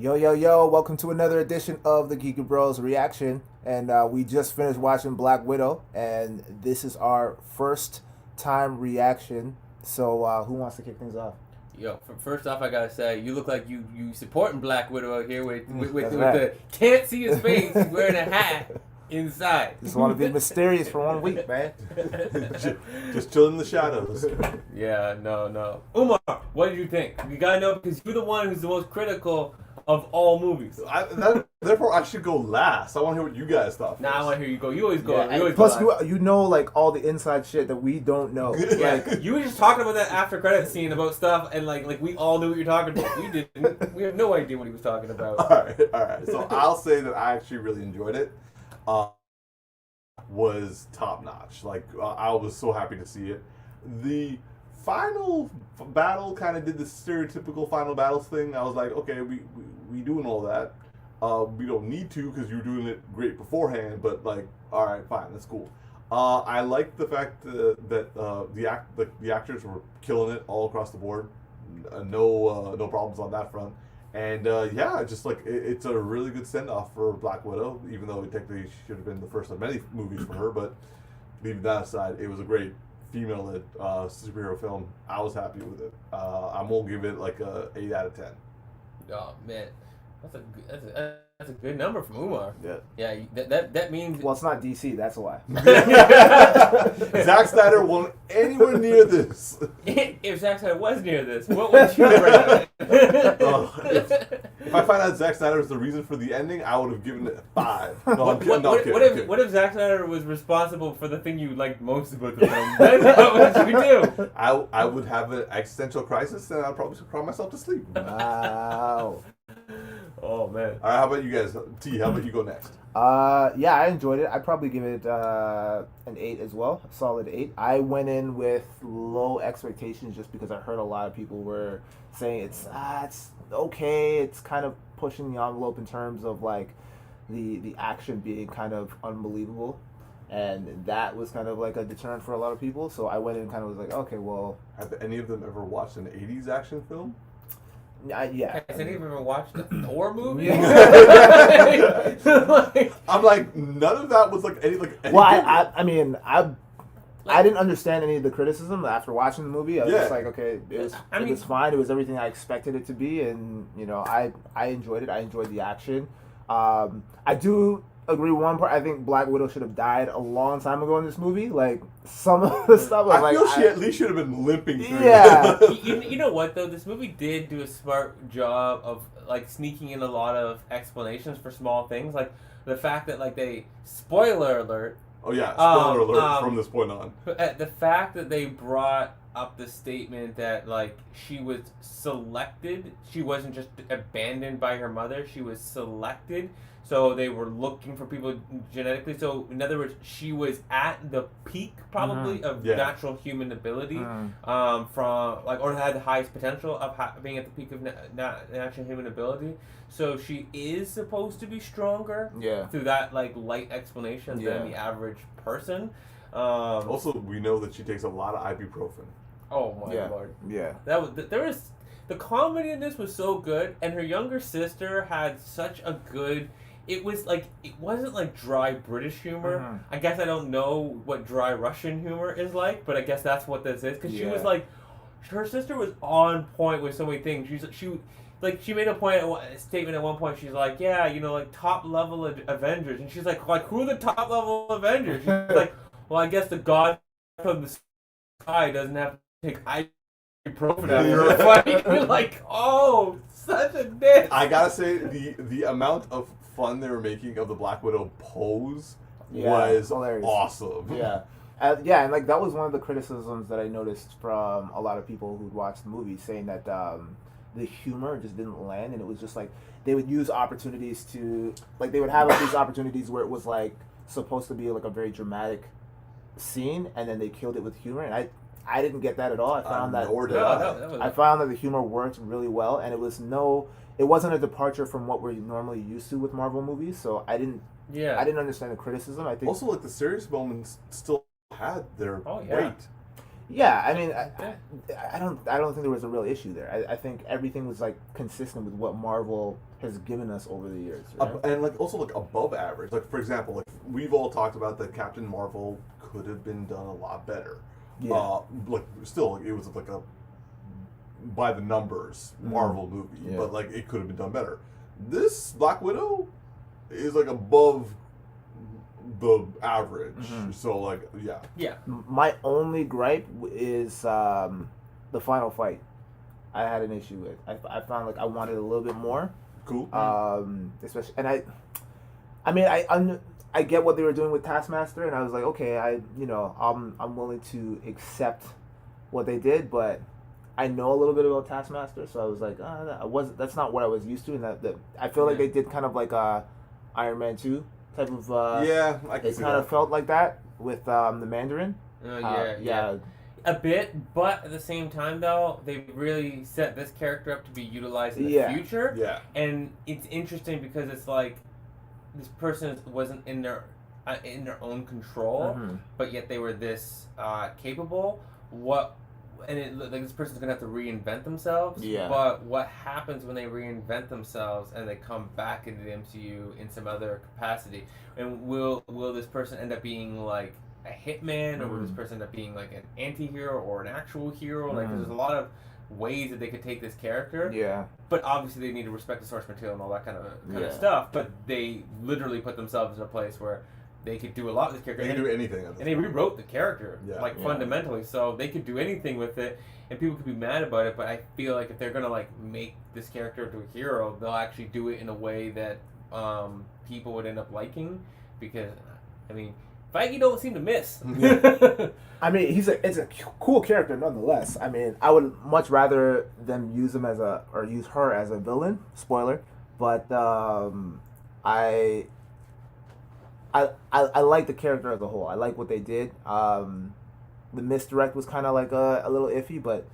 Yo, yo, yo, welcome to another edition of the Geeky Bros Reaction. And we just finished watching Black Widow, and this is our first time reaction. So, who wants to kick things off? Yo, first off, I gotta say, you look like you supporting Black Widow out here with That's with right. the can't see his face, he's wearing a hat inside. Just want to be mysterious for 1 week, man. just chill in the shadows. Yeah, no. Umar, what did you think? You gotta know because you're the one who's the most critical of all movies. Therefore, I should go last. I want to hear what you guys thought. Now I want to hear you go. You always go. Yeah, you always plus, go last. you know, like all the inside shit that we don't know. Yeah, you were just talking about that after credit scene about stuff, and like we all knew what you're talking about. We didn't. We have no idea what he was talking about. All right. So I'll say that I actually really enjoyed it. Was top notch. I was so happy to see it. The final battle kind of did the stereotypical final battles thing. I was like, okay, we doing all that. We don't need to because you were doing it great beforehand. But all right, fine, that's cool. I liked the fact that the actors were killing it all across the board. No problems on that front. And just it's a really good send off for Black Widow, even though it technically should have been the first of many movies for her. But leaving that aside, it was a great female-led superhero film. I was happy with it. I'm gonna give it like a 8 out of 10. Oh man, that's a good number from Umar. Yeah. Yeah, that means. Well, it's not DC, that's why. Zack Snyder wasn't anywhere near this. If Zack Snyder was near this, what would you rate it? If I find out Zack Snyder was the reason for the ending, I would have given it 5. No, I'm kidding. What if Zack Snyder was responsible for the thing you liked most about the film? Then what would you do? I would have an existential crisis, and I'd probably cry myself to sleep. Wow. Oh man. All right, how about you guys? T, how about you go next? Yeah, I enjoyed it. I'd probably give it an 8 as well, a solid 8. I went in with low expectations just because I heard a lot of people were saying it's okay. It's kind of pushing the envelope in terms of like the action being kind of unbelievable, and that was kind of like a deterrent for a lot of people. So I went in and kind of was like, okay, well, Have any of them ever watched an 80s action film? yeah. Has anyone ever watched the Thor movie? I'm like, none of that was any Well, I mean, I didn't understand any of the criticism after watching the movie. I was just like, okay, it was fine. It was everything I expected it to be, and I enjoyed it. I enjoyed the action. I do agree with one part. I think Black Widow should have died a long time ago in this movie. Like some of the stuff, I feel she at least should have been limping through. Yeah. You know what though? This movie did do a smart job of sneaking in a lot of explanations for small things, like the fact that they spoiler alert. Oh yeah, spoiler alert from this point on. The fact that they brought up the statement that she was selected, she wasn't just abandoned by her mother, she was selected. So they were looking for people genetically. So in other words, she was at the peak probably of natural human ability, from or had the highest potential of being at the peak of natural human ability. So she is supposed to be stronger. Yeah. Through that light explanation than the average person. Also, we know that she takes a lot of ibuprofen. Oh my lord. Yeah. The comedy in this was so good, and her younger sister had such a good. It was it wasn't dry British humor. I guess I don't know what dry Russian humor is like, but I guess that's what this is because she was her sister was on point with so many things. She made a statement at one point. She's like, yeah, top level Avengers, and she's like, who are the top level Avengers? She's like, well, I guess the god from the sky doesn't have to take ibuprofen after a fight. You're like, oh, such a dick. I gotta say, the amount of fun they were making of the Black Widow pose was hilarious. Awesome. Yeah. And that was one of the criticisms that I noticed from a lot of people who'd watched the movie, saying that the humor just didn't land, and it was just they would use opportunities to they would have these opportunities where it was supposed to be a very dramatic scene, and then they killed it with humor, and I didn't get that at all. I found I found that the humor worked really well, and it wasn't a departure from what we're normally used to with Marvel movies, so I didn't understand the criticism. I think also the serious moments still had their weight. Yeah, I mean, I don't think there was a real issue there. I think everything was like consistent with what Marvel has given us over the years, right? And like also like above average. Like for example, like we've all talked about that Captain Marvel could have been done a lot better. Yeah. Like still, it was like a by the numbers Marvel movie, but like it could have been done better. This Black Widow is like above the average. So like Yeah. My only gripe is the final fight. I had an issue with. I found like I wanted a little bit more. Cool. Especially, and I mean, I get what they were doing with Taskmaster, and I was like, okay, I'm willing to accept what they did, but I know a little bit about Taskmaster, so I was like, that's not what I was used to, and that I feel like they did kind of like a Iron Man 2 type of. Yeah, I can it see kind of that. felt like that with the Mandarin. Yeah. A bit, but at the same time, though, they really set this character up to be utilized in the future. Yeah. And it's interesting because it's like this person wasn't in their own control, but yet they were this capable. Like this person's gonna have to reinvent themselves. Yeah. But what happens when they reinvent themselves and they come back into the MCU in some other capacity? And will this person end up being like a hitman, or will this person end up being like an anti-hero or an actual hero? Like there's a lot of ways that they could take this character. Yeah. But obviously they need to respect the source material and all that kind of stuff. But they literally put themselves in a place where they could do a lot with this character. They can do anything. And they rewrote the character, fundamentally. So they could do anything with it, and people could be mad about it. But I feel like if they're gonna like make this character into a hero, they'll actually do it in a way that people would end up liking. Because I mean, Feige don't seem to miss. I mean, it's a cool character nonetheless. I mean, I would much rather them use him use her as a villain. Spoiler, but I like the character as a whole. I like what they did. The misdirect was kind of like a little iffy, but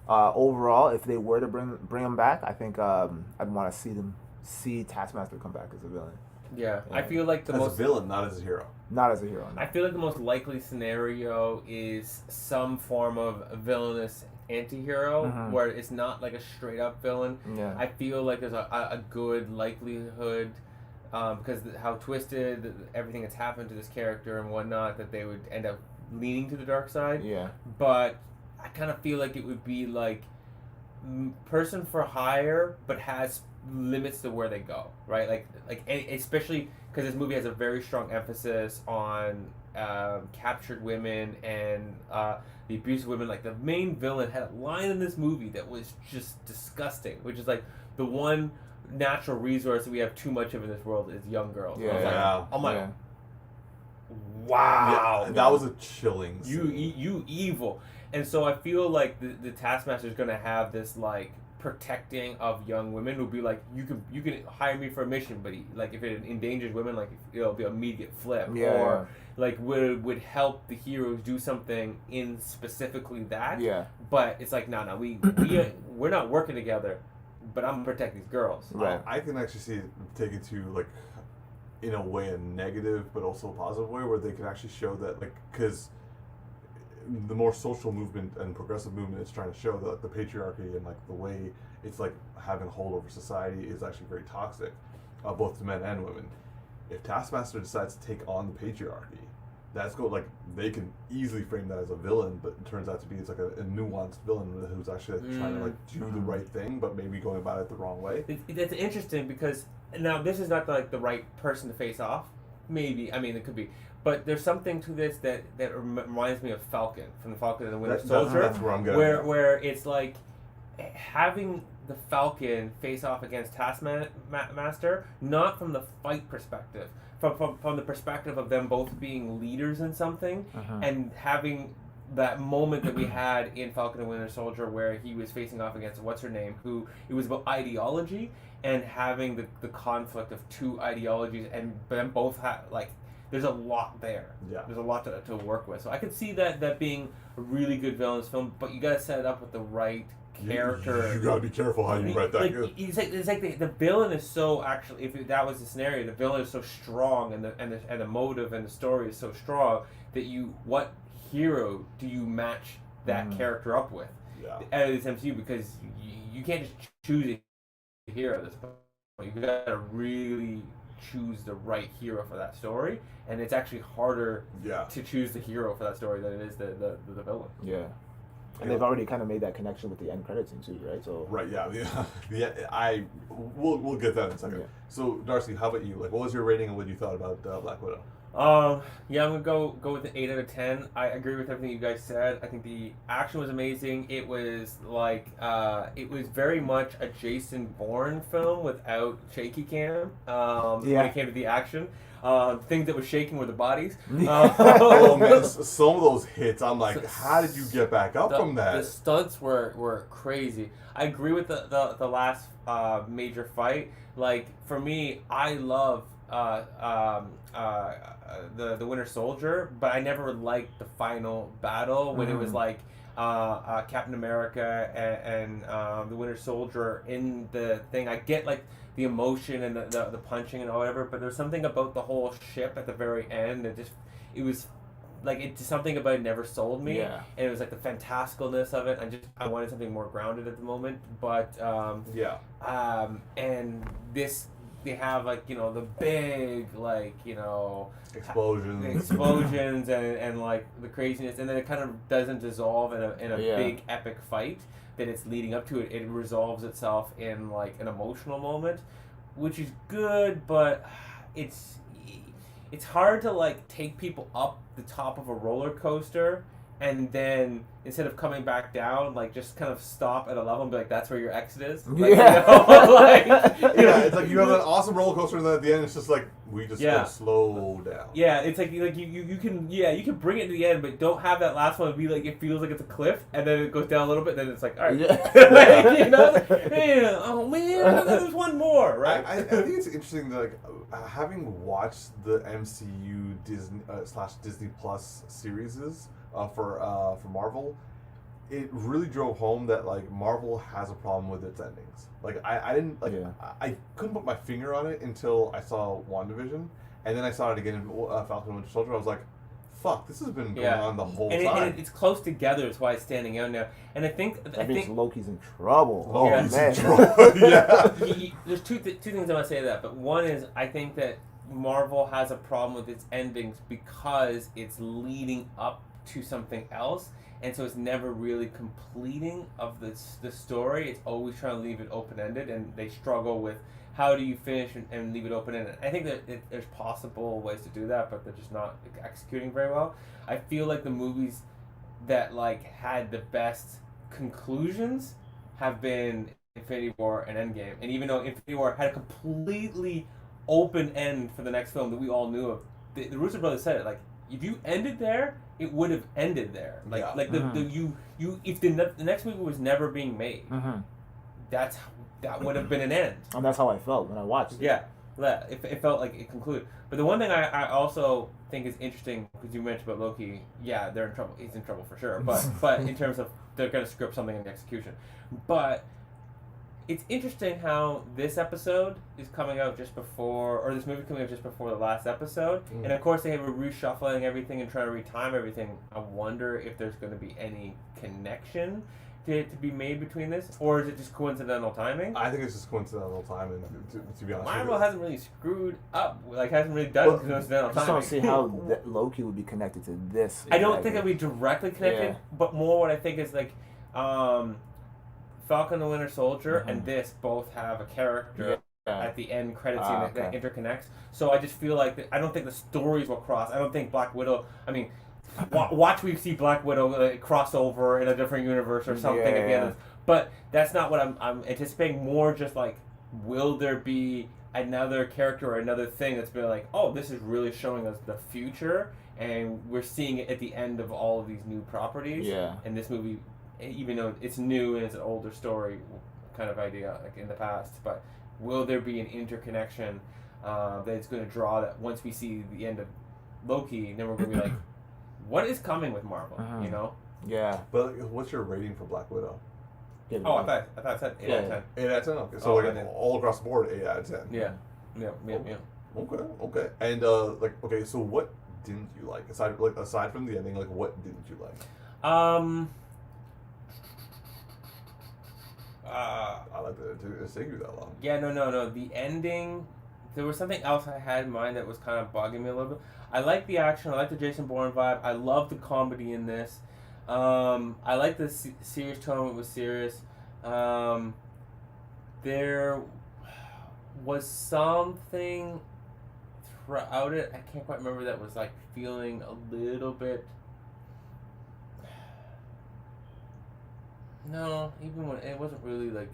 overall, if they were to bring him back, I think I'd want to see Taskmaster come back as a villain. Yeah, I feel like as a villain, not as a hero. Not as a hero. No. I feel like the most likely scenario is some form of villainous anti-hero where it's not like a straight up villain. Yeah. I feel like there's a good likelihood because how twisted everything that's happened to this character and whatnot, that they would end up leaning to the dark side. Yeah. But I kind of feel like it would be like person for hire, but has limits to where they go, right? Like especially because this movie has a very strong emphasis on captured women and the abuse of women. Like the main villain had a line in this movie that was just disgusting, which is like the one natural resource that we have too much of in this world is young girls. Yeah. I was like, oh my, Yeah. wow, Yeah, that was a chilling scene. You evil. And so I feel like the Taskmaster is gonna have this like protecting of young women who'll be like, you can hire me for a mission, but like if it endangers women, like it'll be an immediate flip. Or like would help the heroes do something in specifically that. Yeah. But it's like no, we're not working together, but I'm gonna protect these girls. Right. I can actually see it taken to like in a way a negative but also a positive way, where they can actually show that, like, because the more social movement and progressive movement is trying to show that, like, the patriarchy and like the way it's like having a hold over society is actually very toxic, both to men and women. If Taskmaster decides to take on the patriarchy, that's good. Like, they can easily frame that as a villain, but it turns out to be it's like a nuanced villain who's actually like, trying to like do the right thing, but maybe going about it the wrong way. That's interesting because now this is not like the right person to face off. Maybe, I mean, it could be, but there's something to this that reminds me of Falcon from the Falcon and the Winter Soldier. That's where I'm going. Where it's like having the Falcon face off against Taskmaster, not from the fight perspective, from the perspective of them both being leaders in something, and having that moment that we had in Falcon and Winter Soldier where he was facing off against what's her name, who it was about ideology and having the conflict of two ideologies, and them both have like. There's a lot there. Yeah. There's a lot to work with. So I could see that being a really good villainous film, but you gotta set it up with the right character. You gotta be careful how you write that. Like, it's like the villain is so actually. If that was the scenario, the villain is so strong, and the motive and the story is so strong that what hero do you match that character up with out of this MCU, because you can't just choose a hero at this point. You gotta really choose the right hero for that story, and it's actually harder to choose the hero for that story than it is the villain. Yeah. And they've already kind of made that connection with the end credits scene too, right? So we'll get that in a second. Yeah. So Darcy, how about you? Like, what was your rating and what you thought about Black Widow? I'm gonna go with an 8 out of 10. I agree with everything you guys said. I think the action was amazing. It was like it was very much a Jason Bourne film without shaky cam. When it came to the action. Things that were shaking were the bodies. Oh man, some of those hits, I'm like, how did you get back up from that? The stunts were crazy. I agree with the last major fight. Like, for me, I love the Winter Soldier, but I never liked the final battle when it was like Captain America and the Winter Soldier in the thing. I get like the emotion and the punching and whatever, but there's something about the whole ship at the very end that something about it never sold me. Yeah. And it was like the fantasticalness of it. I wanted something more grounded at the moment, but and this. They have like, you know, the big, like, you know, explosions and like the craziness, and then it kind of doesn't dissolve in a big epic fight that it's leading up to. It resolves itself in like an emotional moment, which is good, but it's hard to like take people up the top of a roller coaster and then instead of coming back down, like just kind of stop at a level and be like, that's where your exit is. Like, you know, it's like you have an awesome roller coaster, and then at the end it's just like we just slow down. Yeah, it's like you can bring it to the end, but don't have that last one be like it feels like it's a cliff, and then it goes down a little bit, and then it's like, all right, like, you know, like, man, oh man, there's one more, right? I think it's interesting that like having watched the MCU Disney / Disney Plus series for Marvel, it really drove home that like Marvel has a problem with its endings. Like I didn't like I couldn't put my finger on it until I saw WandaVision, and then I saw it again in Falcon and Winter Soldier. I was like, "Fuck, this has been going on the whole time." And it's close together. Is why it's standing out now. And I think Loki's in trouble. Loki's in trouble. There's two things I want to say to that, but one is I think that Marvel has a problem with its endings because it's leading up to something else, and so it's never really completing of the story. It's always trying to leave it open-ended, and they struggle with how do you finish and leave it open-ended. I think that there's possible ways to do that, but they're just not executing very well. I feel like the movies that like had the best conclusions have been Infinity War and Endgame, and even though Infinity War had a completely open end for the next film that we all knew of, the Russo brothers said it, like, if you ended there, it would have ended there. Like if the next movie was never being made, that would have been an end. And that's how I felt when I watched it. Yeah, it felt like it concluded. But the one thing I also think is interesting, because you mentioned about Loki, yeah, they're in trouble. He's in trouble for sure. But in terms of they're going to script something in the execution. But it's interesting how this episode is coming out just before, or this movie coming out just before the last episode. And of course they have a reshuffling everything and trying to retime everything. I wonder if there's going to be any connection to be made between this, or is it just coincidental timing? I think it's just coincidental timing, to be honest. Marvel hasn't really screwed up, like hasn't really done coincidental timing. I just don't see how Loki would be connected to this. I don't think it'll be directly connected, but more what I think is like, Falcon the Winter Soldier and this both have a character at the end credit scene that interconnects. So I just feel like I don't think the stories will cross. I don't think Black Widow. I mean, watch we see Black Widow cross over in a different universe or something at the end. Of this. But that's not what I'm anticipating. More just like, will there be another character or another thing that's been like, oh, this is really showing us the future, and we're seeing it at the end of all of these new properties. Yeah. And this movie, even though it's new and it's an older story kind of idea like in the past, but will there be an interconnection that's going to draw that once we see the end of Loki, then we're going to be like, what is coming with Marvel, you know? Yeah. But what's your rating for Black Widow? Oh, I thought I said 8 out of 10. 8 out of 10? Okay. So all across the board, 8 out of 10. Yeah. Okay. And so what didn't you like? Aside from the ending, like what didn't you like? I like that it's taking you that long. Yeah, no. The ending. There was something else I had in mind that was kind of bugging me a little bit. I like the action. I like the Jason Bourne vibe. I love the comedy in this. I like the serious tone. It was serious. There was something throughout it. I can't quite remember that was like feeling a little bit. No, even when it wasn't really like.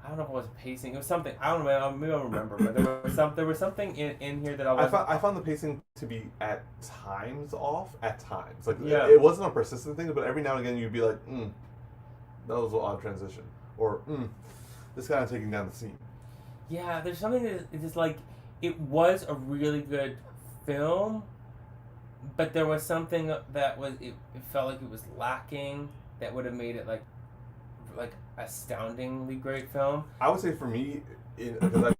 I don't know if it was pacing. It was something. I don't know. Maybe I don't remember. But there was something in here that I found the pacing to be at times off. At times, like Yeah. it wasn't a persistent thing, but every now and again you'd be like, that was an odd transition, or this kind of taking down the scene. Yeah, there's something that it's just like it was a really good film, but there was something that was it felt like it was lacking that would have made it like astoundingly great film. I would say for me, because I.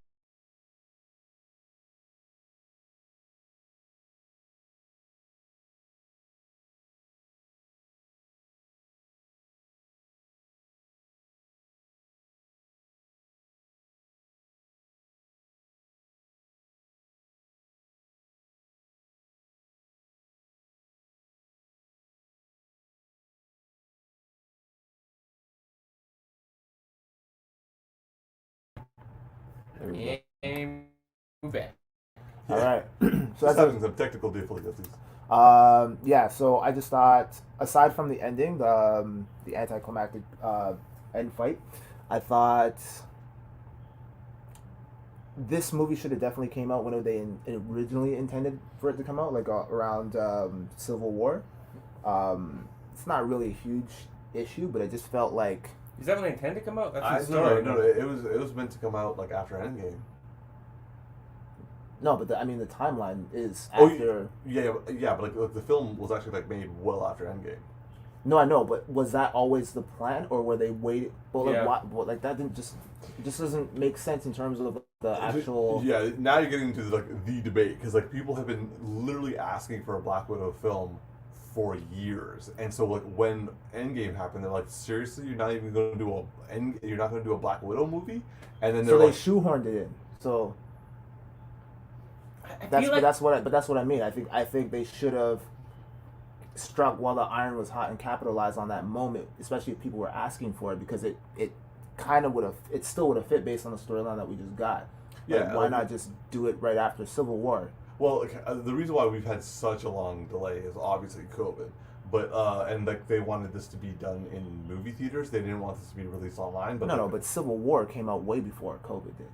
And we're back. All right. So that's having some technical difficulties. Yeah. So I just thought, aside from the ending, the anticlimactic end fight, I thought this movie should have definitely came out when they originally intended for it to come out, like around Civil War. It's not really a huge issue, but it just felt like. Is that when they intend to come out? That's the No, story. no, it was meant to come out like after Endgame. No, but the timeline is after. Yeah, but like the film was actually like made well after Endgame. No, I know, but was that always the plan, or were they waiting? Well, like, Yeah. like that didn't just. It just doesn't make sense in terms of the actual. Yeah, now you're getting into like the debate because like people have been literally asking for a Black Widow film for years, and so like when Endgame happened, they're like, seriously, you're not even going to do you're not going to do a Black Widow movie, and then So they're they like, shoehorned it in. So feel like that's what I mean. I think they should have struck while the iron was hot and capitalized on that moment, especially if people were asking for it, because it kind of would have, it still would have fit based on the storyline that we just got. Like, Yeah, why like- not just do it right after Civil War? well, the reason why we've had such a long delay is obviously COVID. But and like they wanted this to be done in movie theaters. They didn't want this to be released online. But No, but Civil War came out way before COVID did.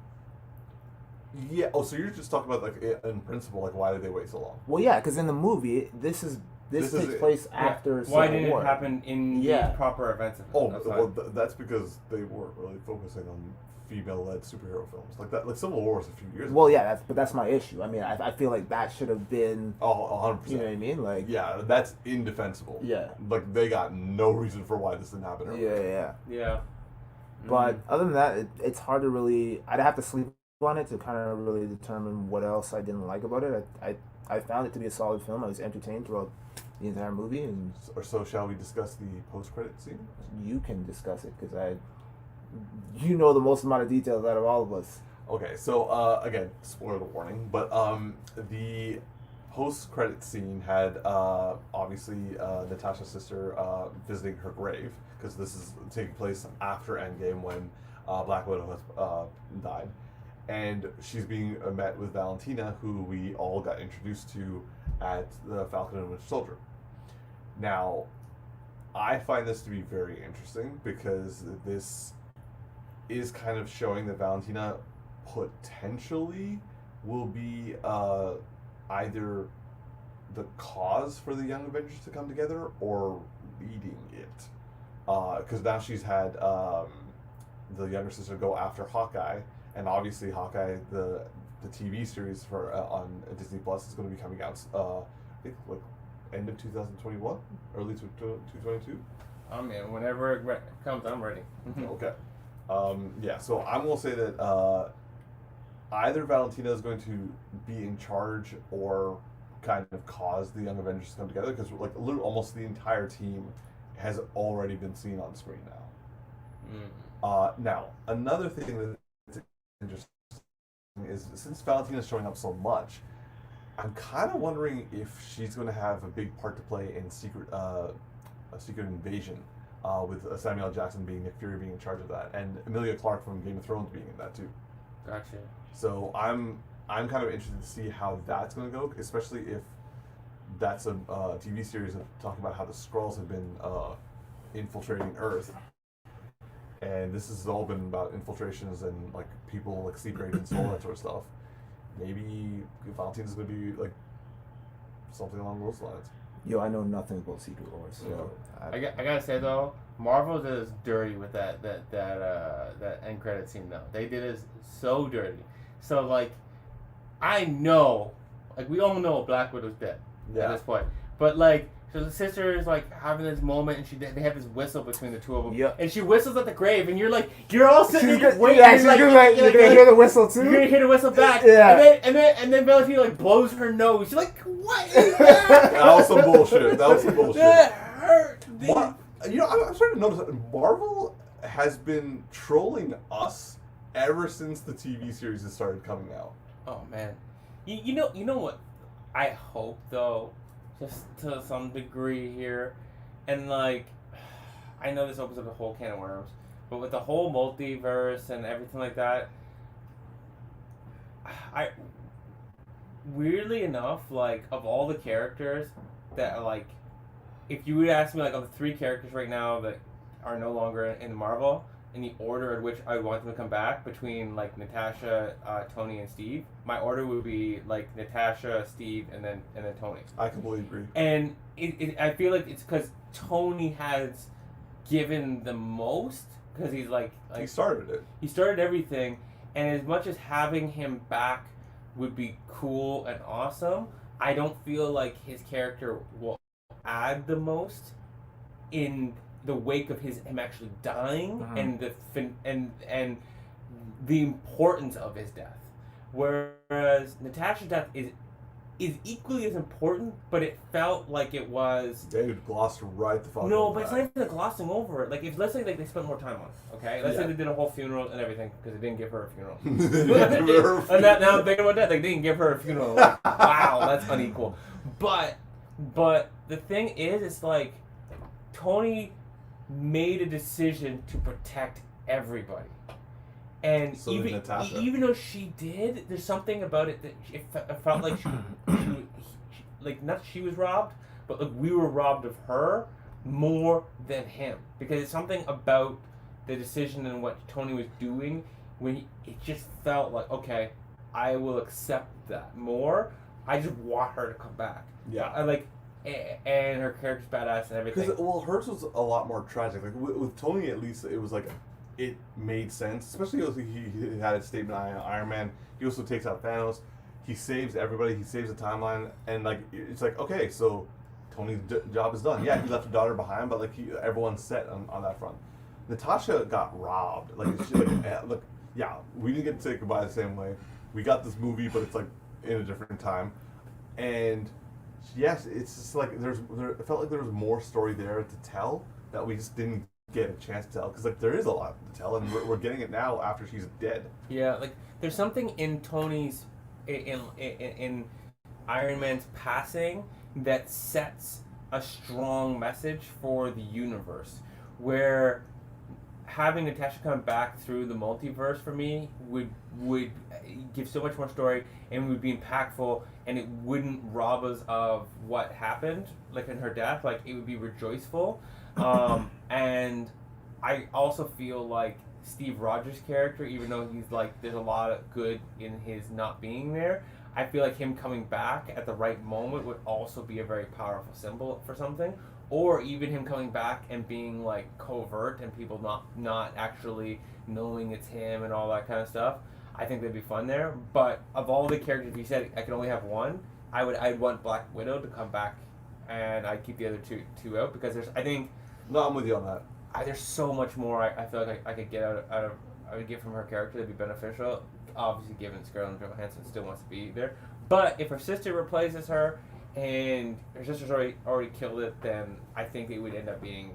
yeah. Oh, so you're just talking about like in principle, like why did they wait so long? Well, yeah, because in the movie, this This takes is- place after why Civil didn't War. it happen in Yeah. the proper events of Oh, of well, time? that's because they weren't really focusing on female-led superhero films like that. Like Civil War was a few years ago. Well, yeah, that's my issue. I mean, I feel like that should have been. Oh, 100%. You know what I mean? Like. Yeah, that's indefensible. Yeah. Like they got no reason for why this didn't happen earlier. Yeah. Yeah. But other than that, it's hard to really. I'd have to sleep on it to kind of really determine what else I didn't like about it. I found it to be a solid film. I was entertained throughout the entire movie, and Or so shall we discuss the post-credit scene? you can discuss it because you know the most amount of details out of all of us. Okay, so again, spoiler warning, but the post-credit scene had obviously Natasha's sister visiting her grave because this is taking place after Endgame when Black Widow has died, and she's being met with Valentina, who we all got introduced to at the Falcon and Winter Soldier. Now, I find this to be very interesting because this is kind of showing that Valentina potentially will be either the cause for the Young Avengers to come together or leading it. Because now she's had the younger sister go after Hawkeye, and obviously Hawkeye, the TV series for on Disney Plus is going to be coming out. I think like end of 2021, early 2022. Oh man, whenever it comes, I'm ready. Okay. Yeah, so I'm going to say that either Valentina is going to be in charge or kind of cause the Young Avengers to come together because like literally almost the entire team has already been seen on screen now. Now, another thing that's interesting is since Valentina's showing up so much, I'm kind of wondering if she's going to have a big part to play in a Secret Invasion, with Samuel L. Jackson being Nick Fury being in charge of that, and Emilia Clarke from Game of Thrones being in that too. Gotcha. So I'm kind of interested to see how that's going to go, especially if that's a TV series of talking about how the Skrulls have been infiltrating Earth. And this has all been about infiltrations and like people like secret agents and all that sort of stuff. Maybe Valentina's gonna be like something along those lines. Yo, I know nothing about Secret Wars. So I gotta say though, Marvel did us dirty with that end credit scene though. They did us so dirty. So like, I know, like we all know Black Widow's dead at this point, but like. So the sister is like having this moment, and they have this whistle between the two of them. Yep. And she whistles at the grave, and you're all sitting there waiting. Yeah, you're gonna hear the whistle too. You're gonna hear the whistle back. Yeah. And then Valentina like blows her nose. She's like, what is that? That was some bullshit. That hurt. You know, I'm starting to notice that Marvel has been trolling us ever since the TV series has started coming out. Oh man, you know what? I hope though. Just to some degree here, and like, I know this opens up a whole can of worms, but with the whole multiverse and everything like that, I weirdly enough, like of all the characters that are like, if you would ask me like of the 3 characters right now that are no longer in Marvel, in the order in which I want them to come back between like Natasha, Tony, and Steve, my order would be like Natasha, Steve, and then Tony. I completely agree. And I feel like it's because Tony has given the most because he's like he started it. He started everything, and as much as having him back would be cool and awesome, I don't feel like his character will add the most in the wake of him actually dying and the importance of his death. Whereas Natasha's death is equally as important, but it felt like it was. David glossed right the fuck. No, but it's not even the glossing over it. Like if let's say like they spent more time on it, okay? Let's say they did a whole funeral and everything because they didn't give her a funeral. And now I'm thinking about that, like they didn't give her a funeral. Like, wow, that's unequal. But the thing is, it's like Tony made a decision to protect everybody, and so even though she did, there's something about it that it felt like she like not she was robbed, but like we were robbed of her more than him, because it's something about the decision and what Tony was doing when it just felt like, okay, I will accept that more. I just want her to come back. Yeah, I like. And her character's badass and everything. Well, hers was a lot more tragic. Like with Tony, at least it was like it made sense. Especially because he had a statement on Iron Man. He also takes out Thanos. He saves everybody. He saves the timeline. And like it's like, okay, so Tony's job is done. Yeah, he left a daughter behind, but like everyone's set on that front. Natasha got robbed. Like, look, yeah, we didn't get to say goodbye the same way. We got this movie, but it's like in a different time, and. Yes, it's just like it felt like there was more story there to tell that we just didn't get a chance to tell, because like there is a lot to tell, and we're getting it now after she's dead. Yeah, like there's something in Tony's in Iron Man's passing that sets a strong message for the universe, where having Natasha come back through the multiverse for me would give so much more story and would be impactful, and it wouldn't rob us of what happened, like in her death. Like it would be rejoiceful. And I also feel like Steve Rogers' character, even though he's like there's a lot of good in his not being there, I feel like him coming back at the right moment would also be a very powerful symbol for something. Or even him coming back and being like covert and people not actually knowing it's him and all that kind of stuff. I think that'd be fun there. But of all the characters, if you said I could only have one, I'd want Black Widow to come back, and I'd keep the other two out, because No, I'm with you on that. there's so much more I feel like I could get out of I would get from her character that'd be beneficial. Obviously, given Scarlett Johansson still wants to be there, but if her sister replaces her and her sister's already killed it, then I think it would end up being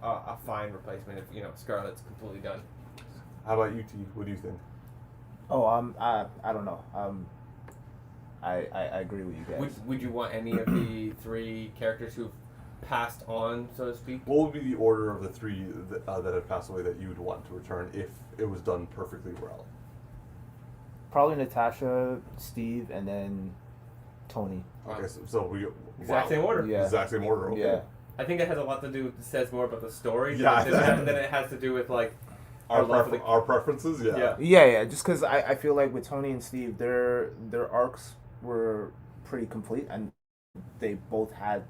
a fine replacement if Scarlett's completely done. How about you, T? What do you think? Oh, I don't know. I agree with you guys. Would you want any of the three characters who've passed on, so to speak? What would be the order of the three that have passed away that you would want to return if it was done perfectly well? Probably Natasha, Steve, and then Tony. Okay, so we Exact same order. Yeah. Exact same order. Okay. Yeah. I think that has a lot to do with, says more about the story Yeah. than it has to do with like our love for the... Our preferences. Yeah. Yeah. Just because I feel like with Tony and Steve, their arcs were pretty complete, and they both had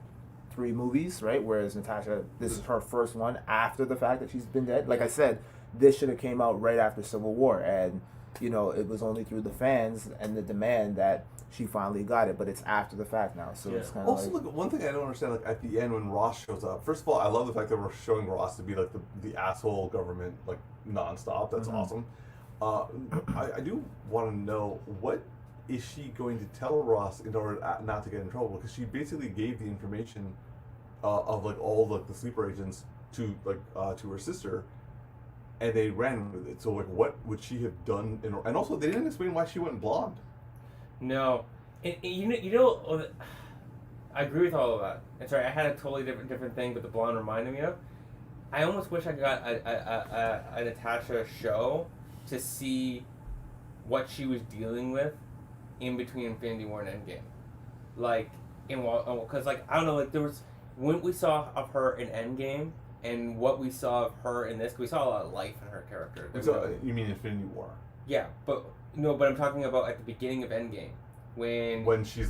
3 movies, right? Whereas Natasha, this is her first one after the fact that she's been dead. Like I said, this should have came out right after Civil War, and it was only through the fans and the demand that she finally got it, but it's after the fact now, so it's kind of also, look, one thing I don't understand, like at the end when Ross shows up. First of all, I love the fact that we're showing Ross to be like the asshole government, like nonstop. That's awesome. I do want to know, what is she going to tell Ross in order not to get in trouble? Because she basically gave the information of like all the sleeper agents to her sister, and they ran with it. So like, what would she have done? And also, they didn't explain why she went blonde. No, I agree with all of that. And sorry, I had a totally different thing, but the blonde reminded me of. I almost wish I got a Natasha show to see what she was dealing with in between Infinity War and Endgame, because I don't know, like there was when we saw of her in Endgame and what we saw of her in this, we saw a lot of life in her character. So, you mean Infinity War? Yeah, but I'm talking about at the beginning of Endgame when she's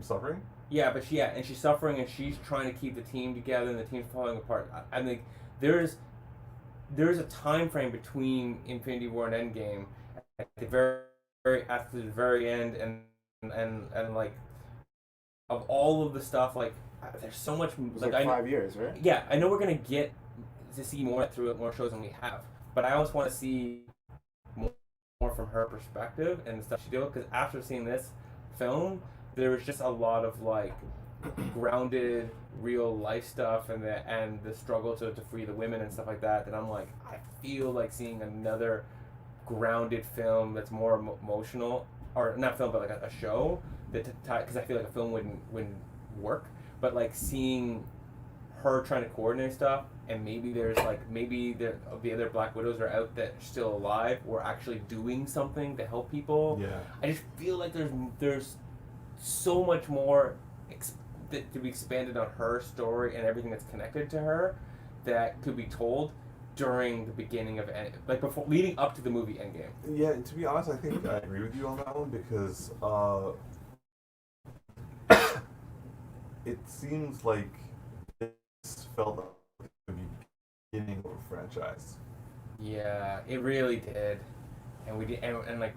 suffering. Yeah, but and she's suffering and she's trying to keep the team together and the team's falling apart. I think there's a time frame between Infinity War and Endgame at the after the very end and like of all of the stuff, like there's so much. It was like 5 years, right? Yeah, I know we're gonna get to see more through it, more shows than we have, but I always want to see more from her perspective and the stuff she did, because after seeing this film, there was just a lot of like grounded real life stuff and the struggle to free the women and stuff like that I'm like, I feel like seeing another grounded film that's more emotional, or not film but like a show that because I feel like a film wouldn't work, but like seeing her trying to coordinate stuff, and maybe the other Black Widows are out that are still alive or actually doing something to help people. Yeah, I just feel like there's so much more to be expanded on her story and everything that's connected to her that could be told during the beginning of before leading up to the movie Endgame. Yeah, to be honest, I think I agree with you on that one, because it seems like this felt like the beginning of a franchise. Yeah, it really did, and we did, and like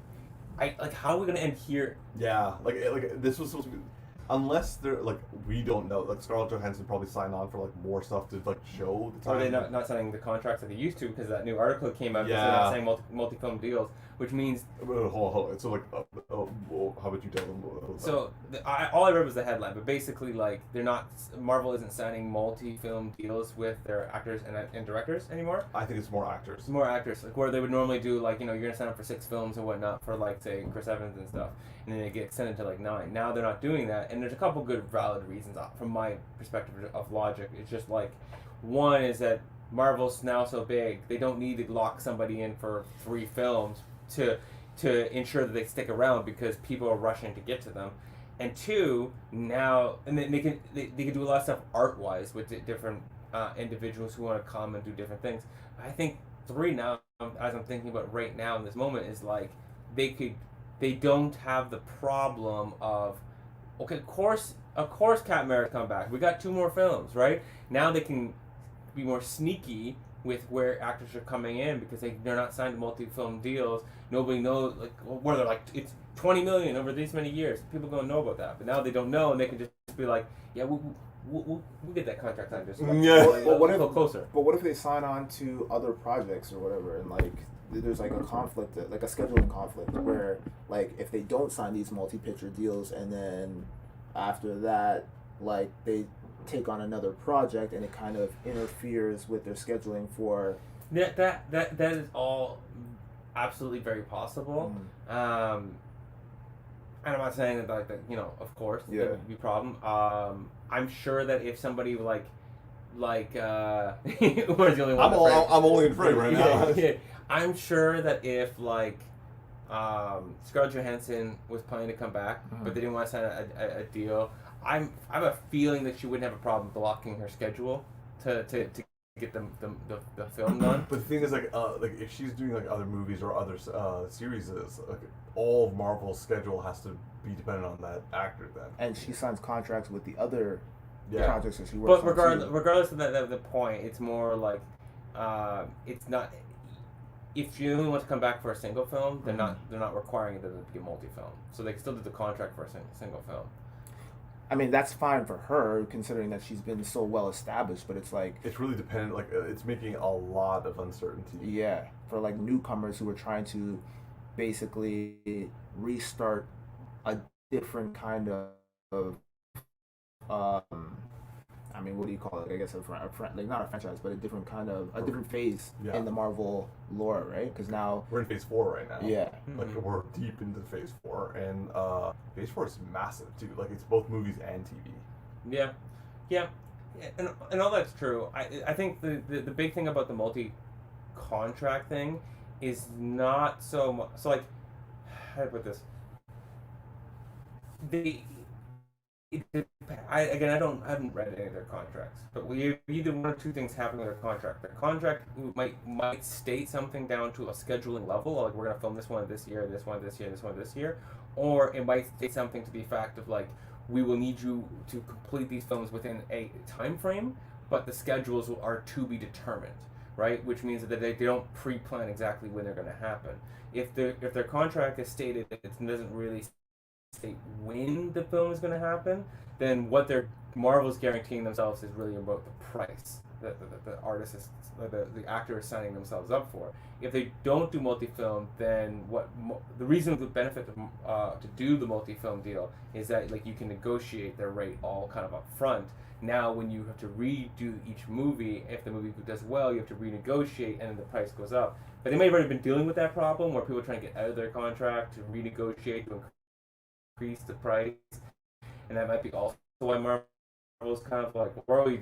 how are we gonna end here? Yeah, like this was supposed to be, unless they're like, we don't know. Like Scarlett Johansson probably signed on for like more stuff to like show the time. Or are they not signing the contracts that they used to, because that new article came out because they're not signing multi-film deals, which means. Hold on. So like, how about you tell them? So all I read was the headline, but basically like Marvel isn't signing multi-film deals with their actors and directors anymore. I think it's more actors. More actors, like where they would normally do like you're gonna sign up for 6 films and whatnot for like say Chris Evans and stuff, and then they get extended to like 9. Now they're not doing that, and there's a couple good valid reasons from my perspective of logic. It's just like, one is that Marvel's now so big, they don't need to lock somebody in for 3 films to ensure that they stick around because people are rushing to get to them. And 2, now, and then they can do a lot of stuff art-wise with different individuals who want to come and do different things. I think 3 now, as I'm thinking about right now in this moment, is like they don't have the problem of, okay, of course Captain America come back. We got 2 more films, right? Now they can be more sneaky with where actors are coming in, because they're not signed to multi-film deals. Nobody knows, like, where they're like, it's $20 million over these many years. People don't know about that, but now they don't know, and they can just be like, yeah, we'll get that contract signed just but what if closer. But what if they sign on to other projects or whatever, and like there's like a conflict, like a scheduling conflict, where like if they don't sign these multi-picture deals, and then after that, like they take on another project, and it kind of interferes with their scheduling for. That is all absolutely very possible. And I'm not saying that of course that would be a problem. I'm sure that if somebody like Umar's the only one. I'm only afraid right now. Yeah. I'm sure that if Scarlett Johansson was planning to come back, but they didn't want to sign a deal, I have a feeling that she wouldn't have a problem blocking her schedule to get the film done. But the thing is, like if she's doing like other movies or other series, like all of Marvel's schedule has to be dependent on that actor then. And she signs contracts with the other projects that she But works regardless of the point, it's more like it's not. If she only wants to come back for a single film, they're not requiring it to be a multi-film, so they can still do the contract for a single film. I mean, that's fine for her, considering that she's been so well established. But it's like it's really dependent. Like it's making a lot of uncertainty. Yeah, for like newcomers who are trying to basically restart a different kind of I mean, what do you call it? I guess like not a franchise, but a different kind of a different phase in the Marvel lore, right? Because now we're in Phase 4 right now. Yeah, like we're deep into Phase 4, and Phase 4 is massive too. Like it's both movies and TV. Yeah, and all that's true. I think the big thing about the multi-contract thing is not so much. So like, how do I put this? I haven't read any of their contracts, but either one or two things happen with their contract. Their contract might state something down to a scheduling level, like we're gonna film this one this year, this one this year, this one this year, or it might state something to the effect of like we will need you to complete these films within a time frame, but the schedules are to be determined, right? Which means that they don't pre-plan exactly when they're going to happen. If their contract is stated that it doesn't really state when the film is going to happen, then what Marvel's guaranteeing themselves is really about the price that the artist is, the actor is signing themselves up for. If they don't do multi-film, then the reason the benefit to do the multi-film deal is that like you can negotiate their rate all kind of up front. Now when you have to redo each movie, if the movie does well, you have to renegotiate and then the price goes up. But they may have already been dealing with that problem where people are trying to get out of their contract to renegotiate to increase the price, and that might be also why Marvel's kind of like we're always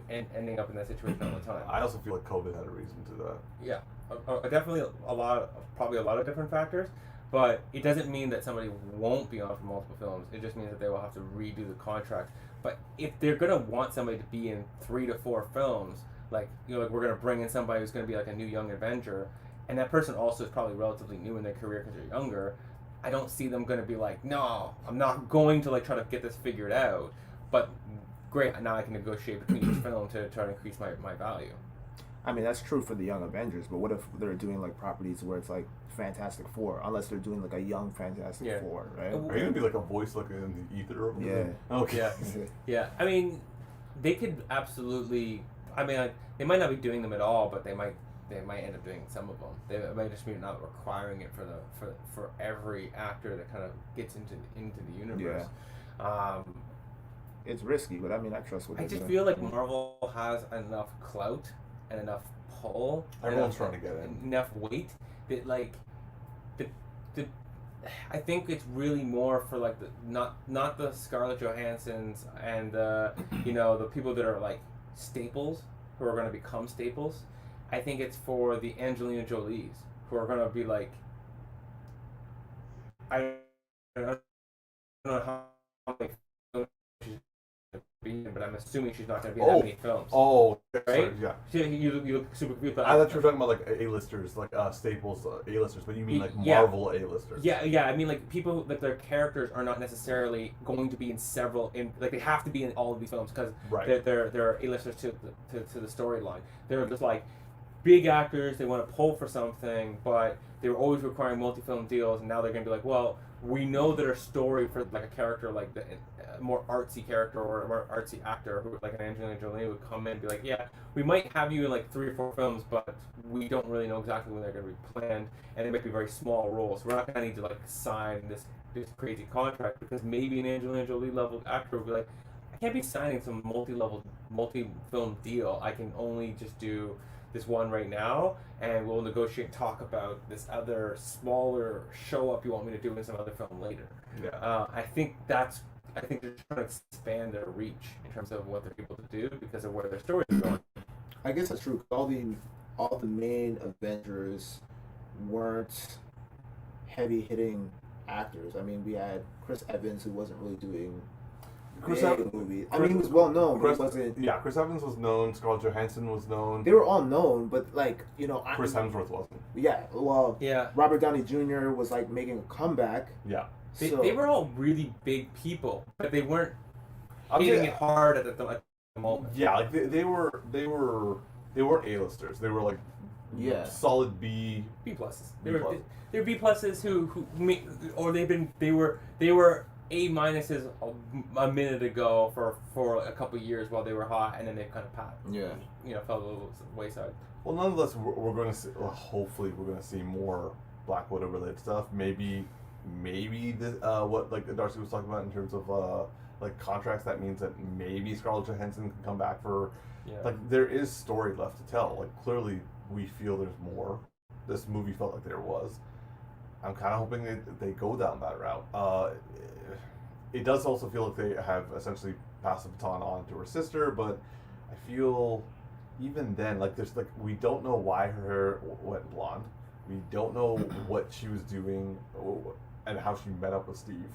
ending up in that situation all the time. I also feel like COVID had a reason to that. Yeah, definitely probably a lot of different factors, but it doesn't mean that somebody won't be on for multiple films. It just means that they will have to redo the contract. But if they're gonna want somebody to be in 3 to 4 films, like like we're gonna bring in somebody who's gonna be like a new young Avenger, and that person also is probably relatively new in their career because they're younger. I don't see them going to be like, no, I'm not going to like try to get this figured out. But great, now I can negotiate between each film to try to increase my value. I mean, that's true for the Young Avengers, but what if they're doing like properties where it's like Fantastic Four, unless they're doing like a young Fantastic Four, right? Are you going to be like a voice like in the ether over there? Okay. Yeah. I mean, they could absolutely, I mean, like, they might not be doing them at all, but they might end up doing some of them. They might just be not requiring it for every actor that kind of gets into the universe. Yeah. It's risky, but I mean, I trust what I just feel like Marvel has enough clout and enough pull. Everyone's trying to get in. Enough weight that like I think it's really more for like not the Scarlett Johanssons and the people that are like staples who are going to become staples. I think it's for the Angelina Jolies who are going to be like, I don't know how many films she's going to be in, but I'm assuming she's not going to be in that many films. Oh, right? Sorry, yeah. You look super cute. I thought you were talking about like A-listers, like Staples A-listers, but you mean like Marvel A-listers. Yeah. I mean like people like their characters are not necessarily going to be in like they have to be in all of these films because they're A-listers to the storyline. They're just like big actors, they want to pull for something, but they were always requiring multi-film deals, and now they're going to be like, well, we know that our story for like a character like the more artsy character or a more artsy actor, who like an Angelina Jolie would come in and be like, yeah, we might have you in like 3 or 4 films, but we don't really know exactly when they're going to be planned, and it might be very small roles. So we're not going to need to like sign this crazy contract because maybe an Angelina Jolie level actor will be like, I can't be signing some multi-film deal. I can only just do this one right now, and we'll negotiate and talk about this other smaller show up you want me to do in some other film later. Yeah. I think they're trying to expand their reach in terms of what they're able to do because of where their stories are going. I guess that's true. 'Cause all the main Avengers weren't heavy hitting actors. I mean, we had Chris Evans, who wasn't really doing Chris big Evans. movies. I mean, he was well known, but Chris, he wasn't. yeah, Chris Evans was known. Scarlett Johansson was known. They were all known, but like Chris Hemsworth wasn't. Yeah, well, Yeah. Robert Downey Jr. was like making a comeback. Yeah. They were all really big people, but they weren't I'll hitting say- it hard at the moment. Yeah, like they weren't A-listers. They were like solid B. B pluses. B They plus. were B pluses or they were A minuses a minute ago for a couple years while they were hot, and then they kind of popped. Yeah. Fell a little wayside. Well, nonetheless, we're going to see. Well, hopefully, we're going to see more Black Widow related stuff. Maybe this, what like Darcy was talking about in terms of like contracts. That means that maybe Scarlett Johansson can come back for. Yeah. Like there is story left to tell. Like clearly, we feel there's more. This movie felt like there was. I'm kind of hoping they go down that route. It does also feel like they have essentially passed the baton on to her sister, but I feel even then, like there's like we don't know why her hair went blonde. We don't know what she was doing and how she met up with Steve,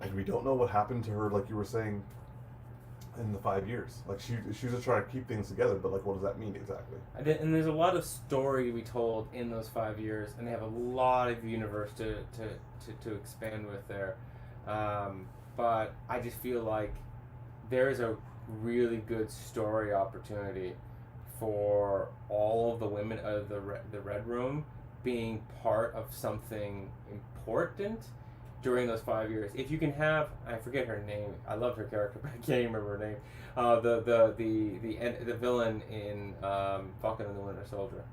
and we don't know what happened to her. Like you were saying, in the 5 years, like she was just trying to keep things together, but like what does that mean exactly? And there's a lot of story to be told in those 5 years, and they have a lot of universe to expand with there. But I just feel like there is a really good story opportunity for all of the women of the Red Room being part of something important during those 5 years. If you can have, I forget her name. I love her character, but I can't even remember her name. The villain in Falcon and the Winter Soldier.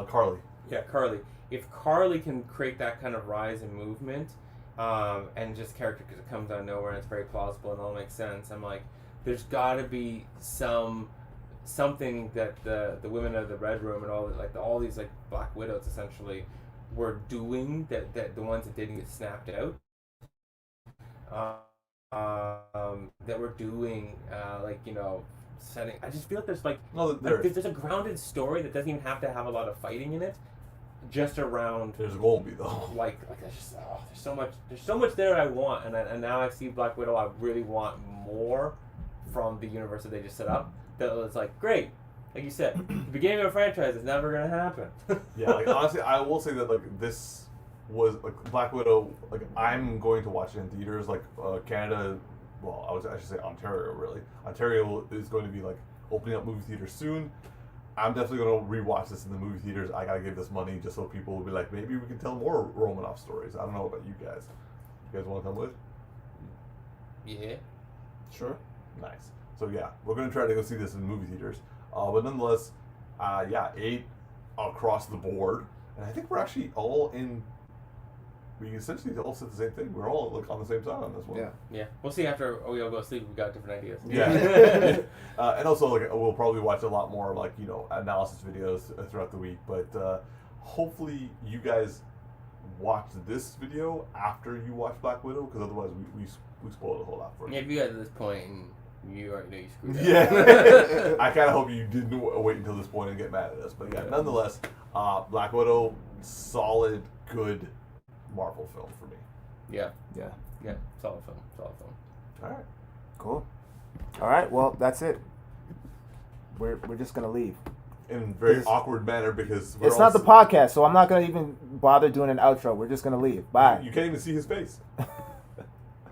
Carly. Yeah, Carly. If Carly can create that kind of rise in movement, and just character because it comes out of nowhere and it's very plausible and all makes sense, I'm like, there's got to be something that the women of the Red Room and all these like Black Widows essentially were doing that the ones that didn't get snapped out. That we're doing setting. I just feel like there's a grounded story that doesn't even have to have a lot of fighting in it. Just around. There's won't be though. Like there's just there's so much there I want, and now I see Black Widow. I really want more from the universe that they just set up. That was like great, like you said, the beginning of a franchise is never gonna happen. Yeah, like honestly, I will say that like this was like Black Widow. Like I'm going to watch it in theaters. Like Canada, well, I should say Ontario. Really, Ontario is going to be like opening up movie theaters soon. I'm definitely going to rewatch this in the movie theaters. I gotta give this money just so people will be like, maybe we can tell more Romanoff stories. I don't know about you guys. You guys want to come with? Yeah. Sure. Nice. So yeah, we're going to try to go see this in movie theaters. But nonetheless, 8 across the board. And I think we're actually all in. We essentially all said the same thing. We're all like on the same side on this one. Yeah. Yeah. We'll see after we all go to sleep. We got different ideas. Yeah. And also, like, we'll probably watch a lot more, like, analysis videos throughout the week. But hopefully, you guys watch this video after you watch Black Widow, because otherwise, we spoiled a whole lot for you. Yeah, if you got to this point and you already know you screwed up. Yeah. I kind of hope you didn't wait until this point and get mad at us. But yeah, nonetheless, Black Widow, solid, good Marvel film for me. Yeah. Yeah. Yeah. Solid film. All right. Cool. All right. Well, that's it. We're just gonna leave. In a very It's- awkward manner because It's not the podcast, so I'm not gonna even bother doing an outro. We're just gonna leave. Bye. You can't even see his face.